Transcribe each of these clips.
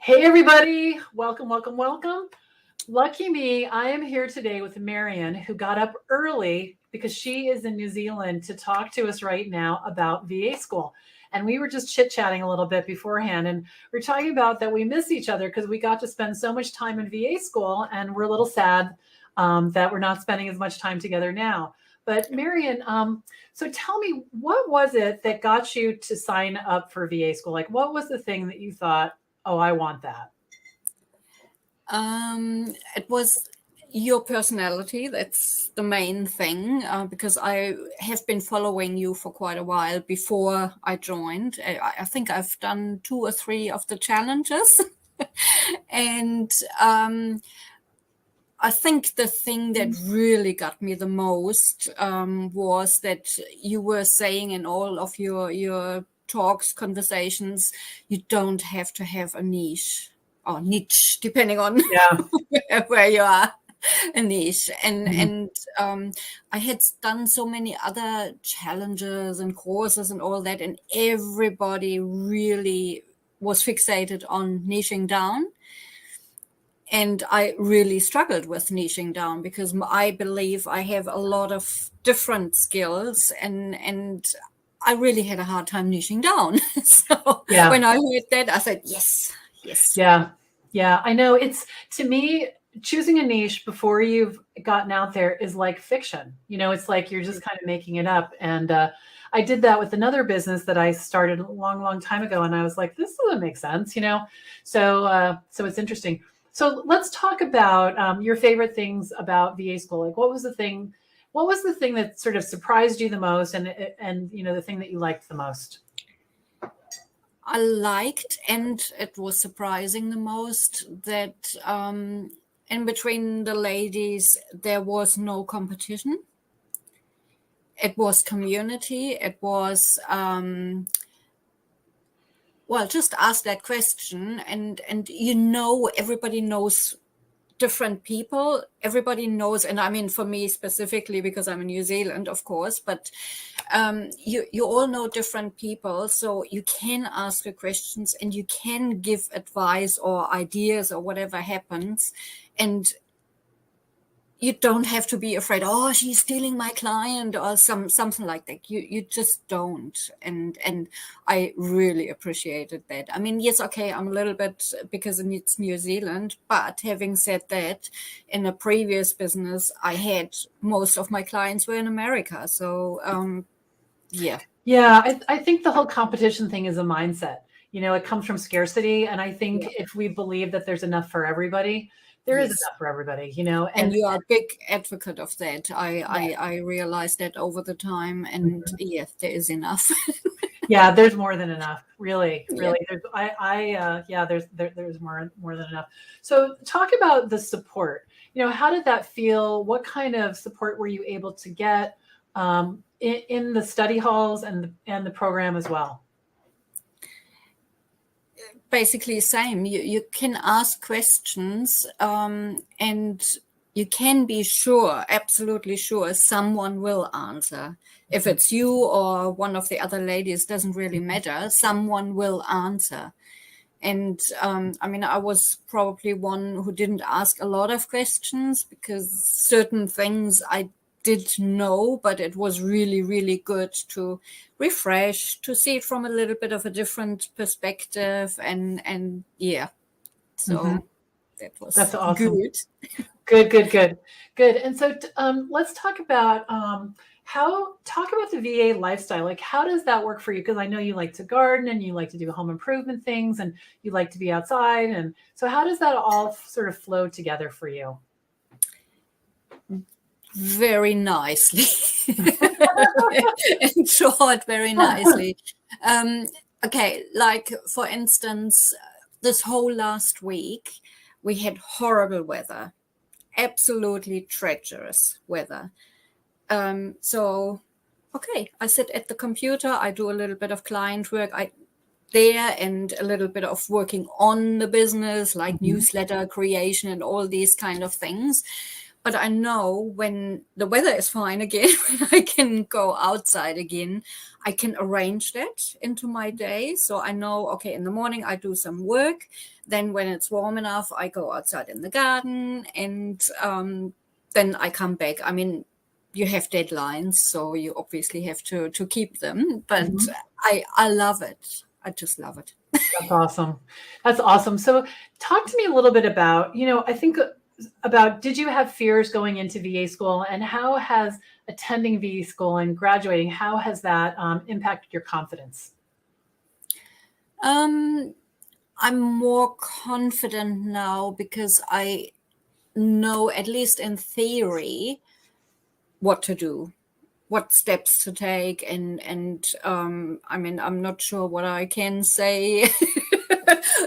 Hey, everybody. Welcome, welcome, welcome. Lucky me, I am here today with Marion, who got up early because she is in New Zealand to talk to us right now about VA school. And we were just chit chatting a little bit beforehand. And we're talking about that we miss each other because we got to spend so much time in VA school. And we're a little sad that we're not spending as much time together now. But Marion, so tell me, what was it that got you to sign up for VA school? Like, what was the thing that you thought, oh, I want that? It was your personality. That's the main thing, because I have been following you for quite a while before I joined. I think I've done 2 or 3 of the challenges. And I think the thing that really got me the most was that you were saying in all of your talks, conversations, you don't have to have a niche or niche, depending on where you are, a niche. And I had done so many other challenges and courses and all that, and everybody really was fixated on niching down. And I really struggled with niching down because I believe I have a lot of different skills, and I really had a hard time niching down. So when I heard that, I said, yes. Yeah. I know to me, choosing a niche before you've gotten out there is like fiction. It's like you're just kind of making it up. And I did that with another business that I started a long, long time ago. And I was like, this doesn't make sense, So it's interesting. So let's talk about your favorite things about VA school. Like, what was the thing that sort of surprised you the most, and the thing that you liked the most? I liked, and it was surprising the most, that in between the ladies, there was no competition. It was community. It was, just ask that question, and everybody knows different people. Everybody knows, and I mean, for me specifically, because I'm in New Zealand, of course, but you all know different people, so you can ask the questions and you can give advice or ideas or whatever happens, and you don't have to be afraid, oh, she's stealing my client or something like that. You just don't. And I really appreciated that. I mean, yes, okay, I'm a little bit, because it's New Zealand, but having said that, in a previous business, I had most of my clients were in America. So, yeah. Yeah, I think the whole competition thing is a mindset. It comes from scarcity. And I think if we believe that there's enough for everybody, there is enough for everybody, and you are a big advocate of that. I realized that over the time, and yes, there is enough. Yeah, there's more than enough. Really. There's more than enough. So talk about the support. How did that feel? What kind of support were you able to get in the study halls and the program as well? Basically same. You can ask questions, and you can be sure, absolutely sure, someone will answer. If it's you or one of the other ladies, doesn't really matter. Someone will answer. And I mean, I was probably one who didn't ask a lot of questions because certain things I did know, but it was really, really good to refresh, to see it from a little bit of a different perspective, and yeah. So that's awesome. Good. Good. And so let's talk about the VA lifestyle. Like, how does that work for you? Because I know you like to garden and you like to do home improvement things and you like to be outside. And so how does that all sort of flow together for you? Very nicely. In short, very nicely. Okay, like for instance, this whole last week, we had horrible weather, absolutely treacherous weather. So, okay, I sit at the computer, I do a little bit of client work there and a little bit of working on the business, like newsletter creation and all these kind of things. but I know when the weather is fine again, when I can go outside again, I can arrange that into my day. So I know, okay, in the morning I do some work. Then when it's warm enough, I go outside in the garden, and then I come back. I mean, you have deadlines, so you obviously have to keep them. But Mhm. I love it. I just love it. That's awesome. That's awesome. So talk to me a little bit about, I think about, did you have fears going into VA school, and how has attending VA school and graduating, how has that impacted your confidence? Um, I'm more confident now because I know, at least in theory, what to do, what steps to take, and I mean, I'm not sure what I can say,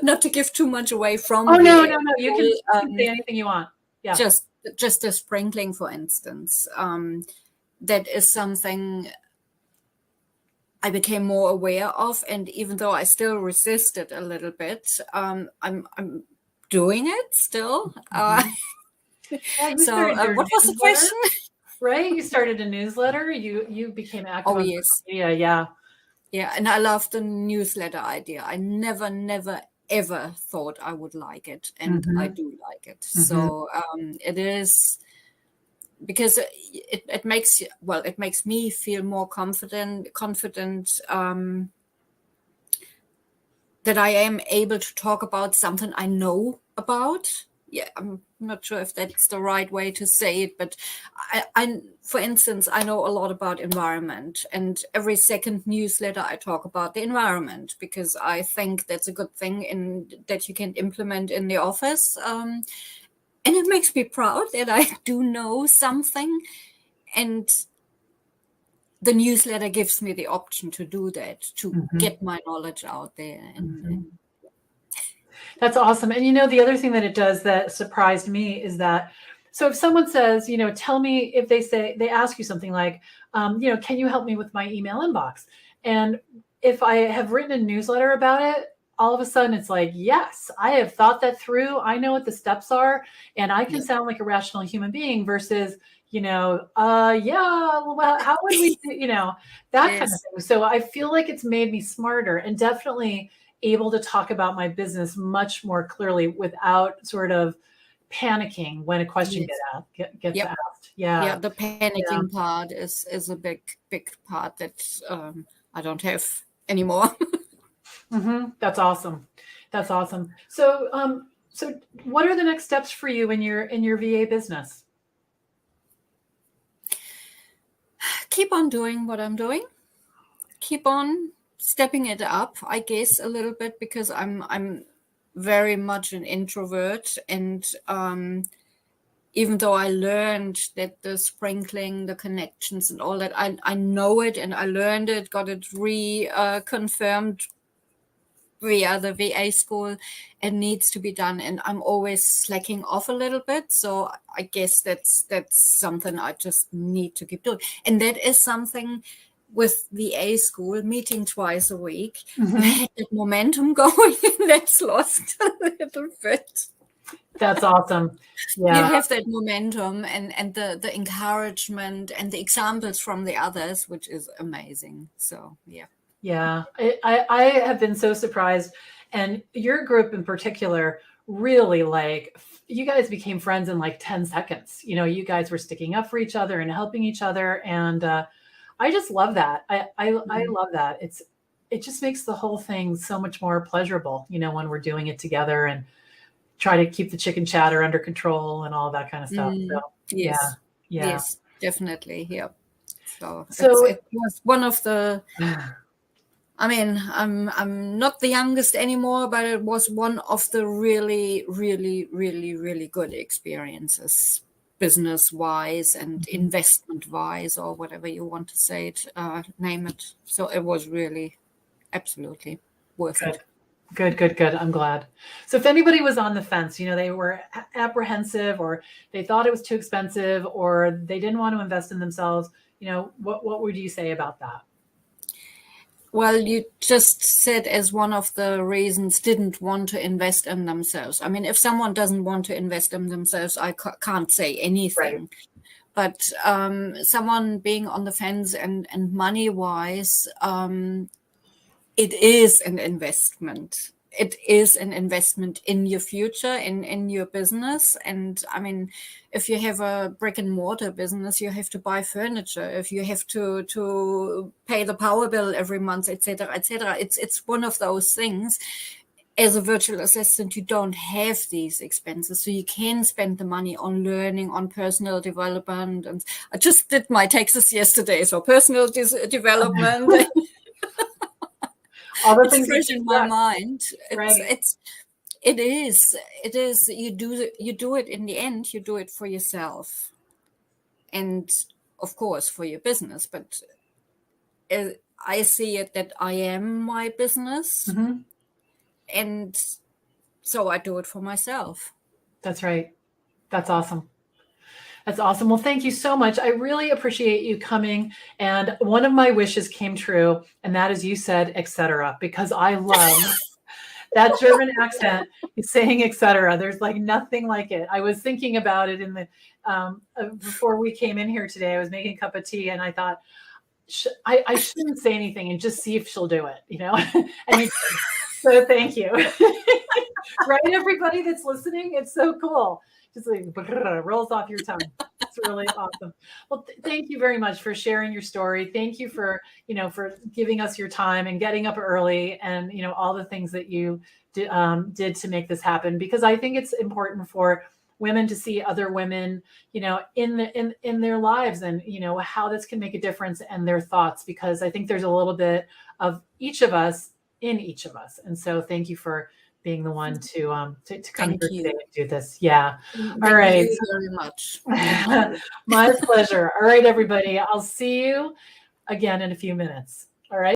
not to give too much away Oh, from no, VA no, no. You can say anything you want. Yeah. just a sprinkling, for instance. That is something I became more aware of, and even though I still resist it a little bit, I'm doing it still. Mhm. Yeah, you So started your what was the newsletter, question? right? You started a newsletter. You became active Oh, on yes. social media. Yeah. Yeah, and I love the newsletter idea. I never, ever thought I would like it, and I Hmm. do like it. Hmm. So it is, because it makes, well, it makes me feel more confident, that I am able to talk about something I know about. Yeah, I'm not sure if that's the right way to say it, but for instance, I know a lot about environment, and every second newsletter I talk about the environment, because I think that's a good thing that you can implement in the office. And it makes me proud that I do know something, and the newsletter gives me the option to do that, to Hmm. get my knowledge out there. Hmm. And That's awesome. And the other thing that it does that surprised me is that, so if someone says, tell me, if they ask you something like, can you help me with my email inbox? And if I have written a newsletter about it, all of a sudden it's like, yes, I have thought that through. I know what the steps are, and I can yeah. sound like a rational human being versus, yeah, well, how would we do, that kind of Yes. thing. So I feel like it's made me smarter, and definitely able to talk about my business much more clearly without sort of panicking when a question Yes. gets Yep. asked. Yeah. Yeah. The Yeah. panicking part is a big part that I don't have anymore. That's awesome. That's awesome. So what are the next steps for you in your VA business? Keep on doing what I'm doing. Keep on stepping it up, I guess, a little bit, because I'm very much an introvert, and even though I learned that the sprinkling, the connections, and all that, I know it, and I learned it, got it confirmed via the VA school. It needs to be done, and I'm always slacking off a little bit. So I guess that's something I just need to keep doing, and that is something with VA school, meeting twice a week. You Hmm. had that momentum going, and that's lost a little bit. That's awesome. You Yeah. have that momentum, and the encouragement and the examples from the others, which is amazing. So yeah. Yeah, I have been so surprised, and your group in particular, really, like, you guys became friends in like 10 seconds. You guys were sticking up for each other and helping each other, and I just love that. I Mhm. love that. It just makes the whole thing so much more pleasurable, when we're doing it together and try to keep the chicken chatter under control and all that kind of stuff. So yeah, Yes, yeah. yes, definitely. Yeah. So So it was one of the. I mean, I'm not the youngest anymore, but it was one of the really good experiences, business wise and investment wise, or whatever you want to say it, name it. So it was really absolutely worth good. it. Good, good, good. I'm glad. So if anybody was on the fence, they were apprehensive, or they thought it was too expensive, or they didn't want to invest in themselves, what would you say about that? Well, you just said as one of the reasons didn't want to invest in themselves. I mean, if someone doesn't want to invest in themselves, I can't say anything. But someone being on the fence and money-wise, it is an investment. It is an investment in your future, in your business. And I mean, if you have a brick and mortar business, you have to buy furniture. If you have to pay the power bill every month, etc., etc. It's one of those things. As a virtual assistant, you don't have these expenses, so you can spend the money on learning, on personal development. And I just did my taxes yesterday, so personal development. All the It's things fresh in my mind. right. It is. You do it in the end. You do it for yourself, and of course for your business. But I see it that I am my business, Mm-hmm. and so I do it for myself. That's right. That's awesome. That's awesome. Well, thank you so much. I really appreciate you coming. And one of my wishes came true, and that is you said etc. because I love that German accent. Saying etc. There's like nothing like it. I was thinking about it in the before we came in here today. I was making a cup of tea, and I thought I shouldn't say anything and just see if she'll do it. And you, so thank you. Right, everybody that's listening, it's so cool. Just like rolls off your tongue. It's really awesome. Well, thank you very much for sharing your story. Thank you for for giving us your time and getting up early, and all the things that you did to make this happen. Because I think it's important for women to see other women, in their lives, and how this can make a difference and their thoughts. Because I think there's a little bit of each of us in each of us, and so thank you for being the one to come here today and do this. Yeah. All right. Thank you very much. My pleasure. All right, everybody. I'll see you again in a few minutes. All right.